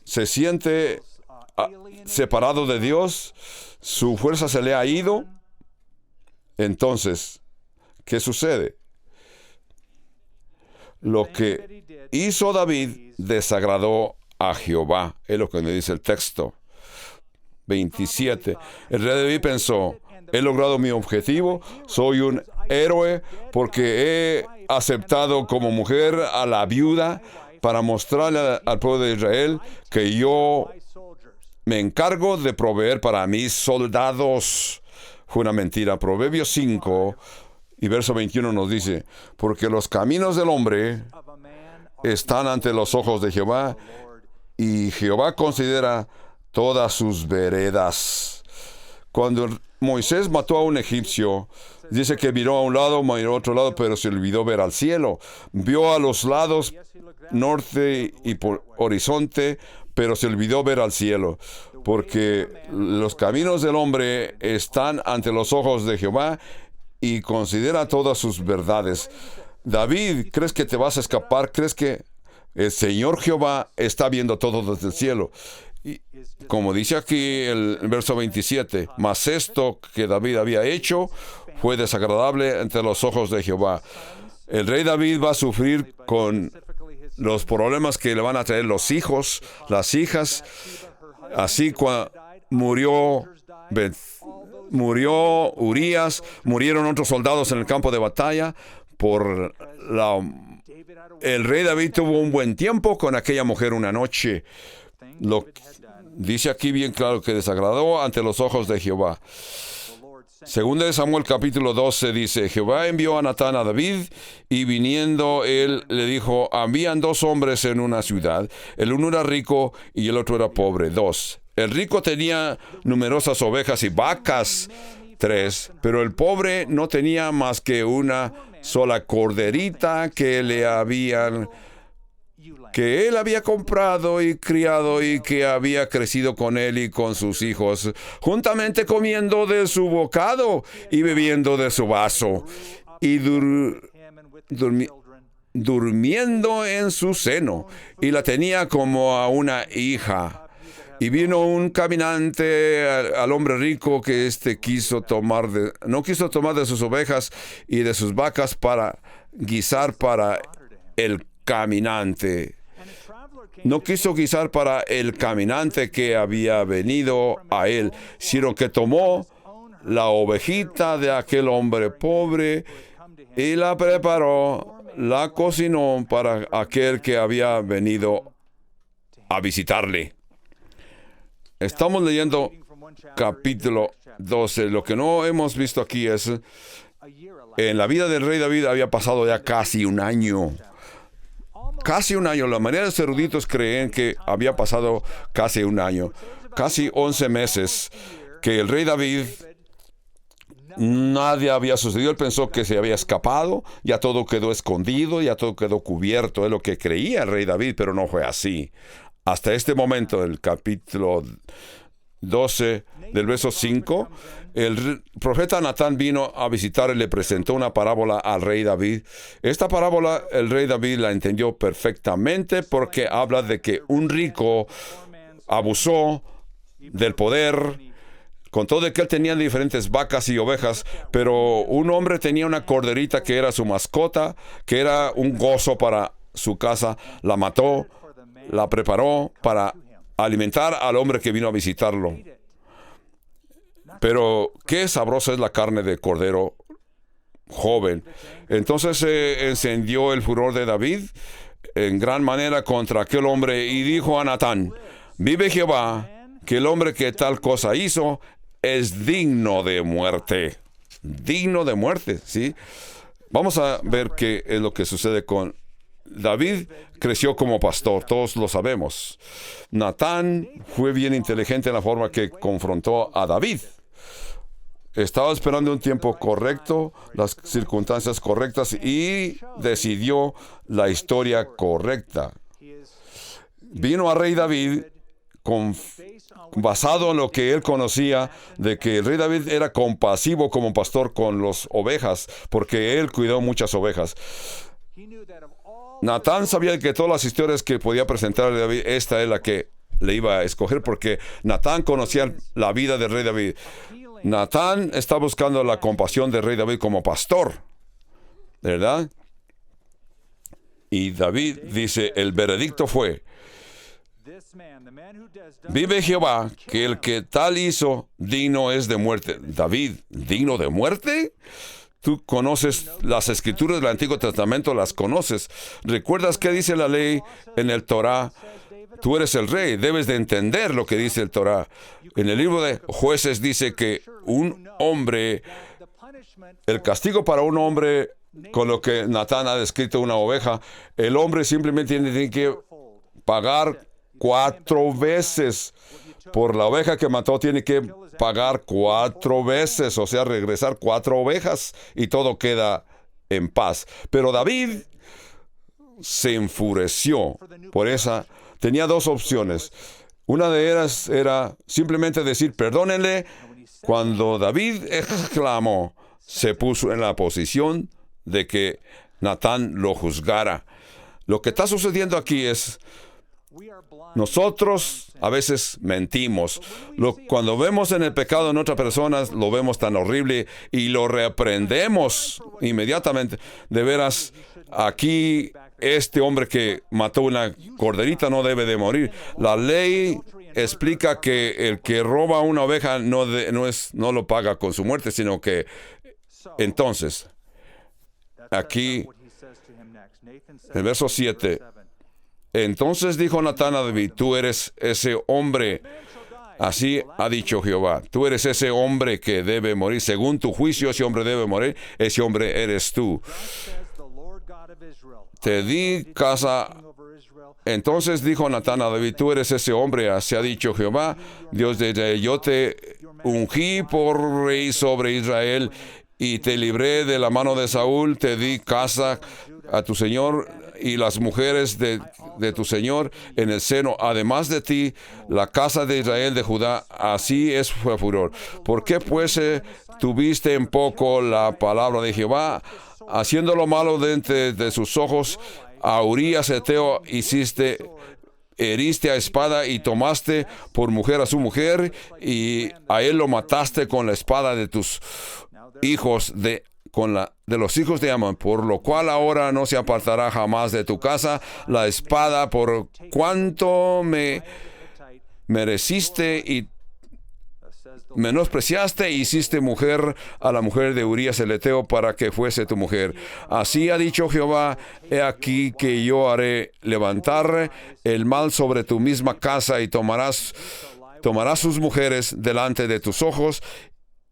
A: se siente separado de Dios, su fuerza se le ha ido. Entonces, ¿qué sucede? Lo que hizo David desagradó a Jehová, es lo que me dice el texto 27. El rey David pensó: he logrado mi objetivo, soy un héroe porque he aceptado como mujer a la viuda para mostrarle al pueblo de Israel que yo me encargo de proveer para mis soldados. Fue una mentira. Proverbios 5 y verso 21 nos dice: porque los caminos del hombre están ante los ojos de Jehová, y Jehová considera todas sus veredas. Cuando Moisés mató a un egipcio, dice que miró a un lado, miró a otro lado, pero se olvidó ver al cielo. Vio a los lados, norte y por horizonte, pero se olvidó ver al cielo. Porque los caminos del hombre están ante los ojos de Jehová, y considera todas sus verdades. David, ¿crees que te vas a escapar? ¿Crees que el Señor Jehová está viendo todo desde el cielo? Y como dice aquí el verso 27, mas esto que David había hecho fue desagradable ante los ojos de Jehová. El rey David va a sufrir con los problemas que le van a traer los hijos, las hijas. Así cuando murió Urías, murieron otros soldados en el campo de batalla. El rey David tuvo un buen tiempo con aquella mujer una noche. Dice aquí bien claro que desagradó ante los ojos de Jehová. Segunda de Samuel capítulo 12 dice: Jehová envió a Natán a David, y viniendo él le dijo: habían dos hombres en una ciudad, el uno era rico y el otro era pobre. 2. El rico tenía numerosas ovejas y vacas, 3, pero el pobre no tenía más que una sola corderita que él había comprado y criado, y que había crecido con él y con sus hijos, juntamente comiendo de su bocado y bebiendo de su vaso, y durmiendo en su seno, y la tenía como a una hija. Y vino un caminante al hombre rico que no quiso tomar de sus ovejas y de sus vacas para guisar para el caminante. No quiso guisar para el caminante que había venido a él, sino que tomó la ovejita de aquel hombre pobre y la preparó, la cocinó para aquel que había venido a visitarle. Estamos leyendo capítulo 12. Lo que no hemos visto aquí es, en la vida del rey David había pasado ya casi un año. Casi un año. La mayoría de los eruditos creen que había pasado casi un año. Casi 11 meses que el rey David, nadie había sucedido. Él pensó que se había escapado, ya todo quedó escondido, ya todo quedó cubierto. Es lo que creía el rey David, pero no fue así. Hasta este momento, el capítulo 12, del verso 5, el profeta Natán vino a visitar y le presentó una parábola al rey David. Esta parábola, el rey David la entendió perfectamente porque habla de que un rico abusó del poder, con todo de que él tenía diferentes vacas y ovejas, pero un hombre tenía una corderita que era su mascota, que era un gozo para su casa, la mató, la preparó para alimentar al hombre que vino a visitarlo. Pero qué sabrosa es la carne de cordero joven. Entonces se encendió el furor de David en gran manera contra aquel hombre y dijo a Natán: vive Jehová, que el hombre que tal cosa hizo es digno de muerte. Digno de muerte, ¿sí? Vamos a ver qué es lo que sucede con David. Creció como pastor, todos lo sabemos. Natán fue bien inteligente en la forma que confrontó a David. Estaba esperando un tiempo correcto, las circunstancias correctas, y decidió la historia correcta. Vino a rey David basado en lo que él conocía, de que el rey David era compasivo como pastor con las ovejas, porque él cuidó muchas ovejas. Natán sabía que todas las historias que podía presentar a David, esta es la que le iba a escoger, porque Natán conocía la vida del rey David. Natán está buscando la compasión del rey David como pastor, ¿verdad? Y David dice, el veredicto fue: vive Jehová, que el que tal hizo, digno es de muerte. David, ¿digno de muerte? Tú conoces las escrituras del Antiguo Testamento, las conoces. ¿Recuerdas qué dice la ley en el Torá? Tú eres el rey, debes de entender lo que dice el Torá. En el libro de Jueces dice que un hombre, el castigo para un hombre, con lo que Natán ha descrito una oveja, el hombre simplemente tiene que pagar 4 veces. Por la oveja que mató tiene que pagar 4 veces, o sea, regresar 4 ovejas y todo queda en paz. Pero David se enfureció por esa. Tenía 2 opciones. Una de ellas era simplemente decir, perdónenle. Cuando David exclamó, se puso en la posición de que Natán lo juzgara. Lo que está sucediendo aquí es, nosotros a veces mentimos. Cuando vemos en el pecado en otra persona, lo vemos tan horrible y lo reprendemos inmediatamente. De veras, aquí este hombre que mató una corderita no debe de morir. La ley explica que el que roba una oveja no lo paga con su muerte, sino que entonces, aquí, el verso 7, entonces dijo Natán a David, tú eres ese hombre, así ha dicho Jehová, tú eres ese hombre que debe morir, según tu juicio ese hombre debe morir, ese hombre eres tú. Te di casa. Entonces dijo Natán a David, tú eres ese hombre, así ha dicho Jehová, Dios de Israel, yo te ungí por rey sobre Israel y te libré de la mano de Saúl, te di casa a tu señor y las mujeres de tu señor en el seno, además de ti, la casa de Israel de Judá, así es fue furor. ¿Por qué pues tuviste en poco la palabra de Jehová, haciendo lo malo de entre de sus ojos? A Urías Eteo hiciste heriste a espada y tomaste por mujer a su mujer, y a él lo mataste con la espada de tus hijos de los hijos de Amón, por lo cual ahora no se apartará jamás de tu casa la espada, por cuanto me mereciste y menospreciaste, hiciste mujer a la mujer de Urías el Eteo para que fuese tu mujer. Así ha dicho Jehová: he aquí que yo haré levantar el mal sobre tu misma casa, y tomarás sus mujeres delante de tus ojos,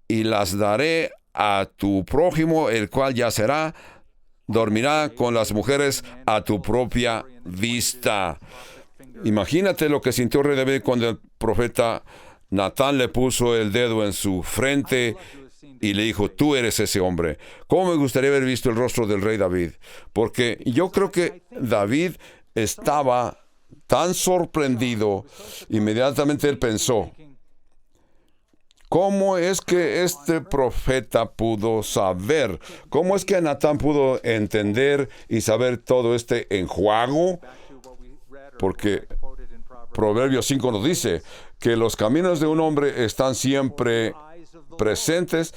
A: y las daré a tu prójimo, el cual yacerá, dormirá con las mujeres a tu propia vista. Imagínate lo que sintió el rey David cuando el profeta Natán le puso el dedo en su frente y le dijo: tú eres ese hombre. ¿Cómo me gustaría haber visto el rostro del rey David? Porque yo creo que David estaba tan sorprendido, inmediatamente él pensó: ¿cómo es que este profeta pudo saber? ¿Cómo es que Natán pudo entender y saber todo este enjuago? Porque Proverbios 5 nos dice que los caminos de un hombre están siempre presentes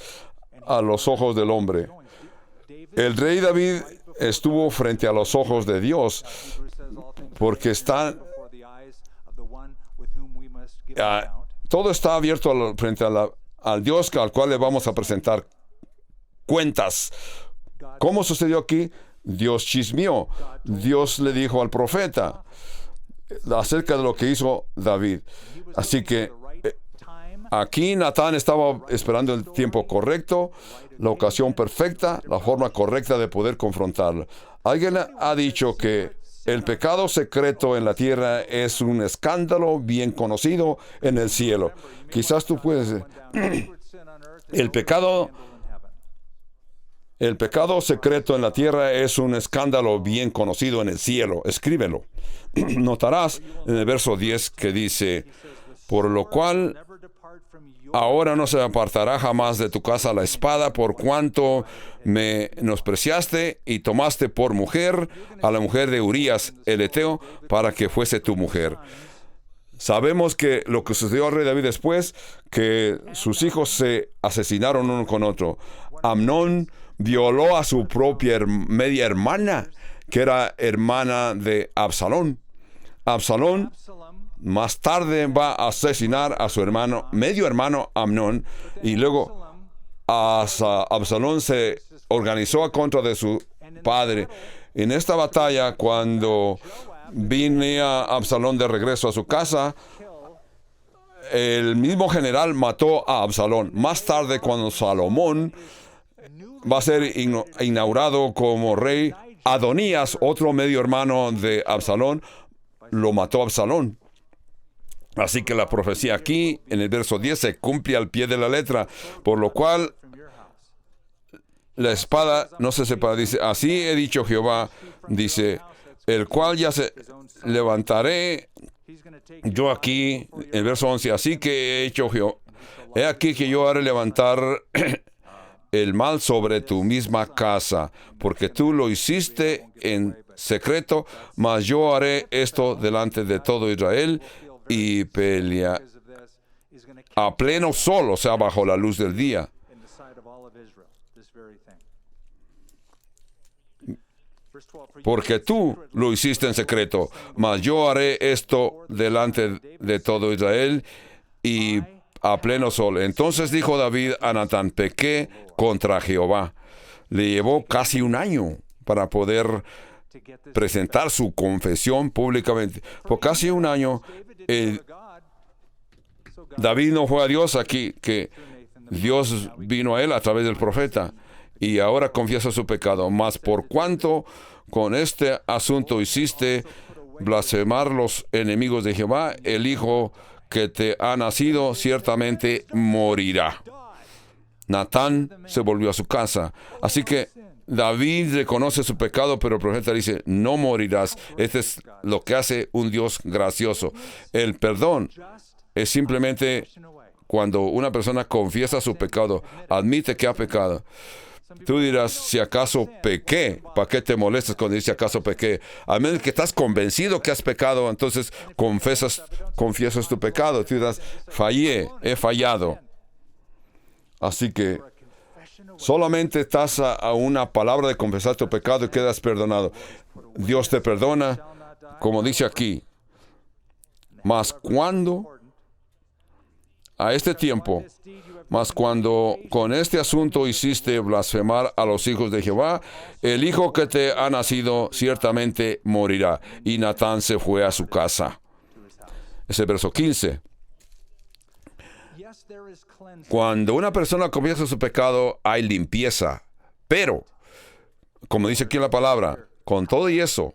A: a los ojos del hombre. El rey David estuvo frente a los ojos de Dios, porque todo está abierto frente al Dios al cual le vamos a presentar cuentas. ¿Cómo sucedió aquí? Dios chismeó. Dios le dijo al profeta acerca de lo que hizo David. Así que aquí Natán estaba esperando el tiempo correcto, la ocasión perfecta, la forma correcta de poder confrontarlo. Alguien ha dicho que el pecado secreto en la tierra es un escándalo bien conocido en el cielo. Quizás tú puedes decir: el pecado secreto en la tierra es un escándalo bien conocido en el cielo. Escríbelo. Notarás en el verso 10 que dice: por lo cual ahora no se apartará jamás de tu casa la espada, por cuanto me menospreciaste y tomaste por mujer a la mujer de Urías el Eteo para que fuese tu mujer. Sabemos que lo que sucedió al rey David después, que sus hijos se asesinaron uno con otro. Amnón violó a su propia media hermana, que era hermana de Absalón. Absalón más tarde va a asesinar a su medio hermano Amnón, y luego Absalón se organizó a contra de su padre. En esta batalla, cuando venía Absalón de regreso a su casa, el mismo general mató a Absalón. Más tarde, cuando Salomón va a ser inaugurado como rey, Adonías, otro medio hermano de Absalón, lo mató a Absalón. Así que la profecía aquí, en el verso 10, se cumple al pie de la letra, por lo cual la espada no se separa. Dice: así he dicho Jehová, dice, el cual ya se levantaré yo aquí, en el verso 11, así que he hecho Jehová, he aquí que yo haré levantar el mal sobre tu misma casa, porque tú lo hiciste en secreto, mas yo haré esto delante de todo Israel, y pelea a pleno sol, o sea, bajo la luz del día. Porque tú lo hiciste en secreto, mas yo haré esto delante de todo Israel y a pleno sol. Entonces dijo David a Natán: pequé contra Jehová. Le llevó casi un año para poder presentar su confesión públicamente. Por casi un año, David no fue a Dios aquí, que Dios vino a él a través del profeta, y ahora confiesa su pecado. Mas por cuanto con este asunto hiciste blasfemar los enemigos de Jehová, el hijo que te ha nacido ciertamente morirá. Natán se volvió a su casa. Así que David reconoce su pecado, pero el profeta dice: no morirás. Este es lo que hace un Dios gracioso. El perdón es simplemente cuando una persona confiesa su pecado, admite que ha pecado. Tú dirás, si acaso pequé, ¿para qué te molestas cuando dice acaso pequé? A menos que estás convencido que has pecado, entonces confiesas tu pecado. Tú dirás, fallé, he fallado. Así que solamente estás a una palabra de confesar tu pecado y quedas perdonado. Dios te perdona, como dice aquí. Mas cuando, a este tiempo, mas cuando con este asunto hiciste blasfemar a los hijos de Jehová, el hijo que te ha nacido ciertamente morirá. Y Natán se fue a su casa. Ese es el verso 15. Cuando una persona confiesa su pecado, hay limpieza. Pero, como dice aquí en la palabra, con todo y eso,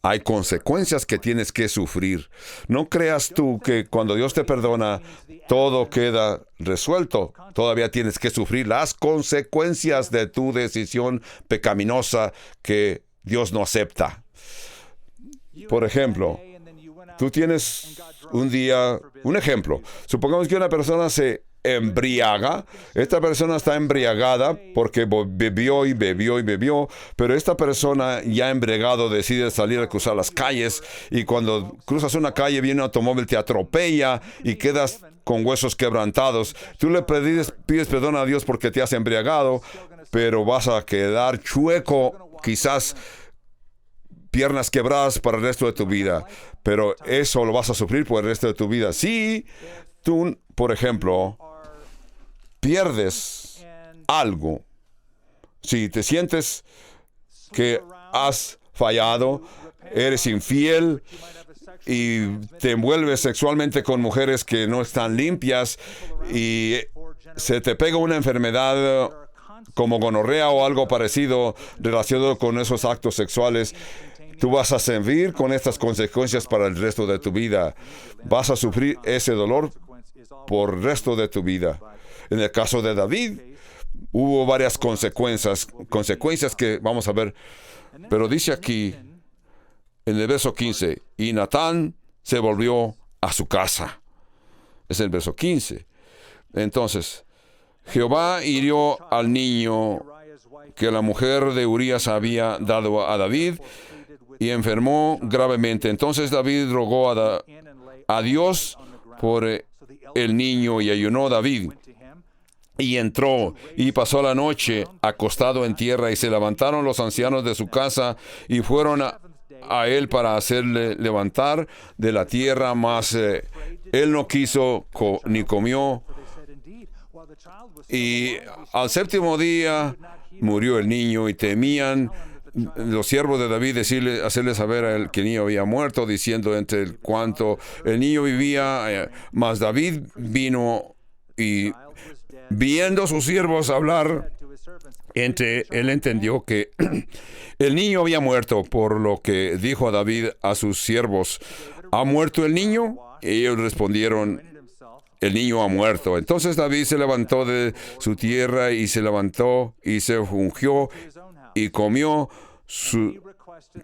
A: hay consecuencias que tienes que sufrir. No creas tú que cuando Dios te perdona, todo queda resuelto. Todavía tienes que sufrir las consecuencias de tu decisión pecaminosa que Dios no acepta. Por ejemplo, tú tienes un día, un ejemplo. Supongamos que una persona se embriaga. Esta persona está embriagada porque bebió y bebió y bebió, pero esta persona ya embriagado decide salir a cruzar las calles, y cuando cruzas una calle viene un automóvil, te atropella y quedas con huesos quebrantados. Tú le pides perdón a Dios porque te has embriagado, pero vas a quedar chueco, quizás piernas quebradas para el resto de tu vida, pero eso lo vas a sufrir por el resto de tu vida. Si tú, por ejemplo, pierdes algo, si te sientes que has fallado, eres infiel y te envuelves sexualmente con mujeres que no están limpias y se te pega una enfermedad como gonorrea o algo parecido relacionado con esos actos sexuales, tú vas a servir con estas consecuencias para el resto de tu vida. Vas a sufrir ese dolor por el resto de tu vida. En el caso de David, hubo varias consecuencias que vamos a ver. Pero dice aquí, en el verso 15, y Natán se volvió a su casa. Es el verso 15. Entonces, Jehová hirió al niño que la mujer de Urías había dado a David, y enfermó gravemente. Entonces David rogó a Dios por el niño, y ayunó David. Y entró y pasó la noche acostado en tierra, y se levantaron los ancianos de su casa y fueron a él para hacerle levantar de la tierra, mas él no quiso ni comió. Y al séptimo día murió el niño, y temían los siervos de David hacerle saber a él que el niño había muerto, diciendo entre el cuanto el niño vivía. Mas David vino, y viendo a sus siervos hablar, él entendió que el niño había muerto, por lo que dijo a David a sus siervos: ¿ha muerto el niño? Y ellos respondieron: el niño ha muerto. Entonces David se levantó de su tierra, y se levantó y se ungió y comió,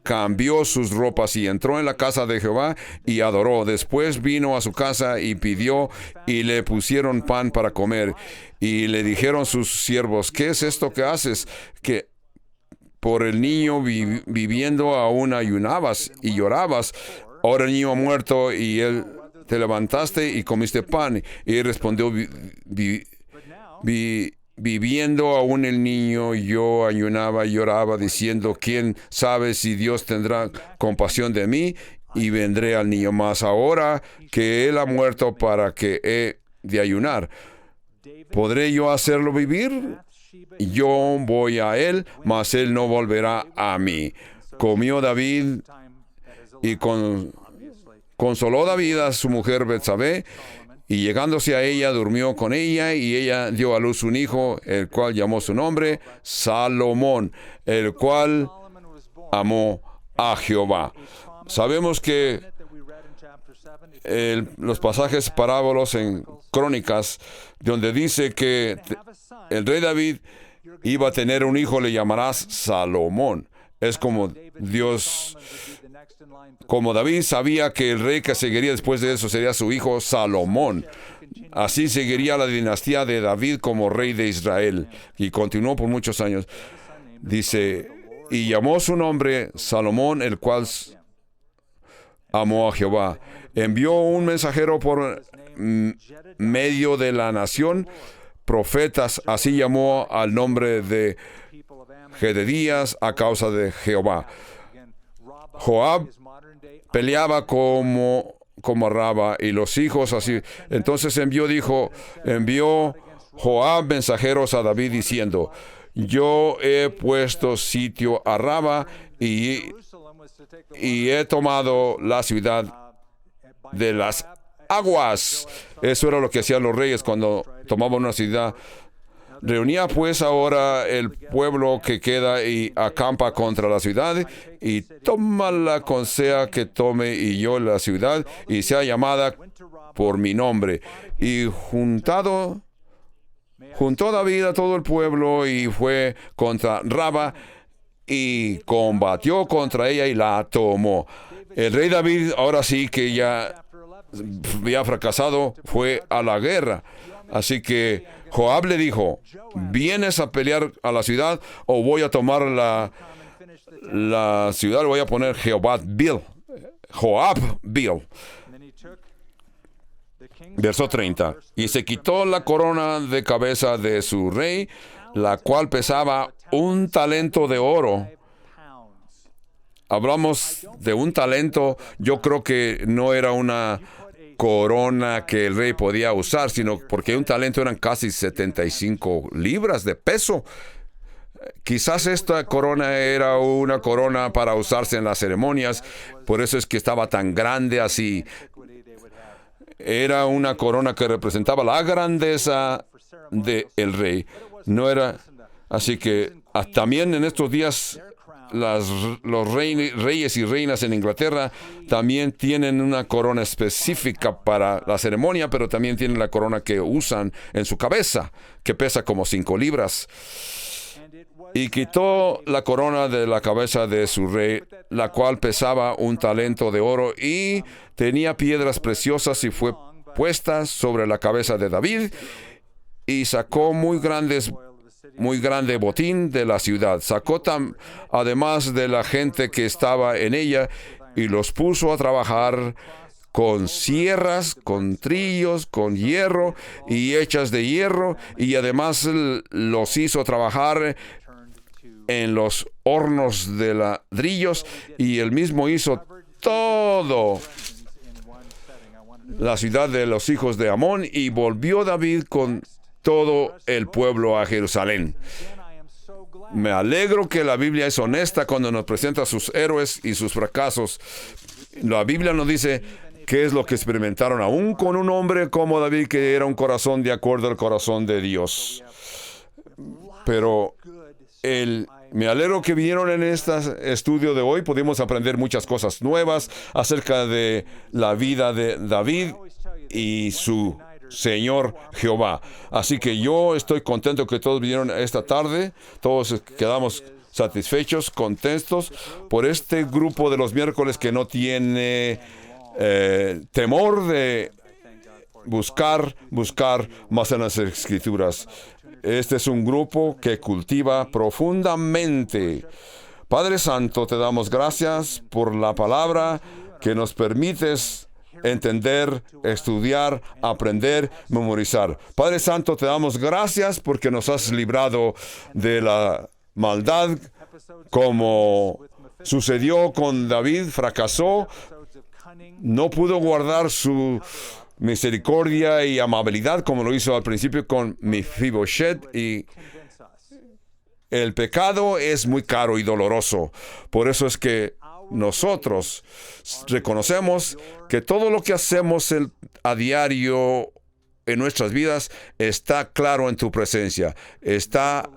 A: cambió sus ropas y entró en la casa de Jehová y adoró. Después vino a su casa y pidió, y le pusieron pan para comer. Y le dijeron sus siervos: ¿qué es esto que haces? Que por el niño viviendo aún ayunabas y llorabas. Ahora el niño ha muerto, y él te levantaste y comiste pan. Y él respondió: viviendo aún el niño, yo ayunaba y lloraba, diciendo: ¿quién sabe si Dios tendrá compasión de mí y vendré al niño? Más ahora que él ha muerto, ¿para qué he de ayunar? ¿Podré yo hacerlo vivir? Yo voy a él, mas él no volverá a mí. Comió David y consoló David a su mujer Betsabé, y llegándose a ella, durmió con ella, y ella dio a luz un hijo, el cual llamó su nombre Salomón, el cual amó a Jehová. Sabemos que los pasajes parábolos en Crónicas, donde dice que el rey David iba a tener un hijo, le llamarás Salomón. Es como Dios como David sabía que el rey que seguiría después de eso sería su hijo Salomón. Así seguiría la dinastía de David como rey de Israel. Y continuó por muchos años. Dice, y llamó su nombre Salomón, el cual amó a Jehová. Envió un mensajero por medio de la nación, profetas, así llamó al nombre de Gededías a causa de Jehová. Joab peleaba como Raba y los hijos así. Entonces envió Joab mensajeros a David diciendo, yo he puesto sitio a Raba y he tomado la ciudad de las aguas. Eso era lo que hacían los reyes cuando tomaban una ciudad. Reunía pues ahora el pueblo que queda y acampa contra la ciudad, y tómala con sea que tome, y yo la ciudad, y sea llamada por mi nombre. Y juntó David a todo el pueblo, y fue contra Raba, y combatió contra ella, y la tomó. El rey David, ahora sí que ya había fracasado, fue a la guerra. Así que Joab le dijo, ¿vienes a pelear a la ciudad o voy a tomar la ciudad? Le voy a poner Joab Bill. Verso 30. Y se quitó la corona de cabeza de su rey, la cual pesaba 1 talento de oro. Hablamos de 1 talento. Yo creo que no era una corona que el rey podía usar, sino porque 1 talento eran casi 75 libras de peso. Quizás esta corona era una corona para usarse en las ceremonias, por eso es que estaba tan grande así. Era una corona que representaba la grandeza del rey. No era así que también en estos días los reyes y reinas en Inglaterra también tienen una corona específica para la ceremonia, pero también tienen la corona que usan en su cabeza, que pesa como 5 libras. Y quitó la corona de la cabeza de su rey, la cual pesaba 1 talento de oro y tenía piedras preciosas, y fue puesta sobre la cabeza de David, y sacó muy grande botín de la ciudad. Sacó además de la gente que estaba en ella, y los puso a trabajar con sierras, con trillos, con hierro y hechas de hierro, y además los hizo trabajar en los hornos de ladrillos, y él mismo hizo todo la ciudad de los hijos de Amón, y volvió David con todo el pueblo a Jerusalén. Me alegro que la Biblia es honesta cuando nos presenta sus héroes y sus fracasos. La Biblia nos dice qué es lo que experimentaron aún con un hombre como David, que era un corazón de acuerdo al corazón de Dios. Pero me alegro que vinieron en este estudio de hoy. Pudimos aprender muchas cosas nuevas acerca de la vida de David y su Señor Jehová. Así que yo estoy contento que todos vinieron esta tarde. Todos quedamos satisfechos, contentos por este grupo de los miércoles que no tiene temor de buscar más en las Escrituras. Este es un grupo que cultiva profundamente. Padre Santo, te damos gracias por la palabra que nos permites entender, estudiar, aprender, memorizar. Padre Santo, te damos gracias porque nos has librado de la maldad, como sucedió con David. Fracasó, no pudo guardar su misericordia y amabilidad como lo hizo al principio con Mefiboshet, y el pecado es muy caro y doloroso. Por eso es que nosotros reconocemos que todo lo que hacemos a diario en nuestras vidas está claro en tu presencia. Está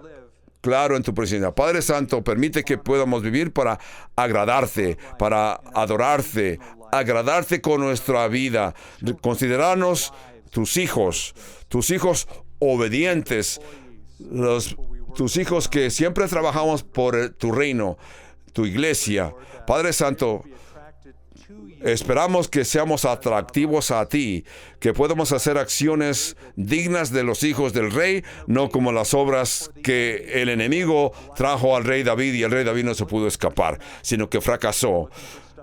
A: claro en tu presencia. Padre Santo, permite que podamos vivir para agradarte, para adorarte, agradarte con nuestra vida, considerarnos tus hijos obedientes, tus hijos que siempre trabajamos por tu reino, tu iglesia. Padre Santo, Esperamos que seamos atractivos a ti, que podamos hacer acciones dignas de los hijos del rey, no como las obras que el enemigo trajo al rey David y el rey David no se pudo escapar, sino que fracasó.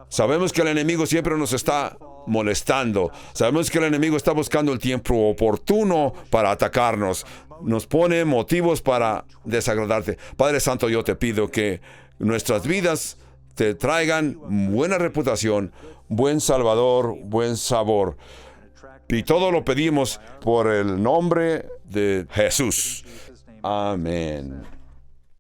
A: Sabemos que el enemigo siempre nos está molestando. Sabemos que el enemigo está buscando el tiempo oportuno para atacarnos. Nos pone motivos para desagradarte. Padre Santo, yo te pido que nuestras vidas te traigan buena reputación, buen Salvador, buen sabor. Y todo lo pedimos por el nombre de Jesús. Amén.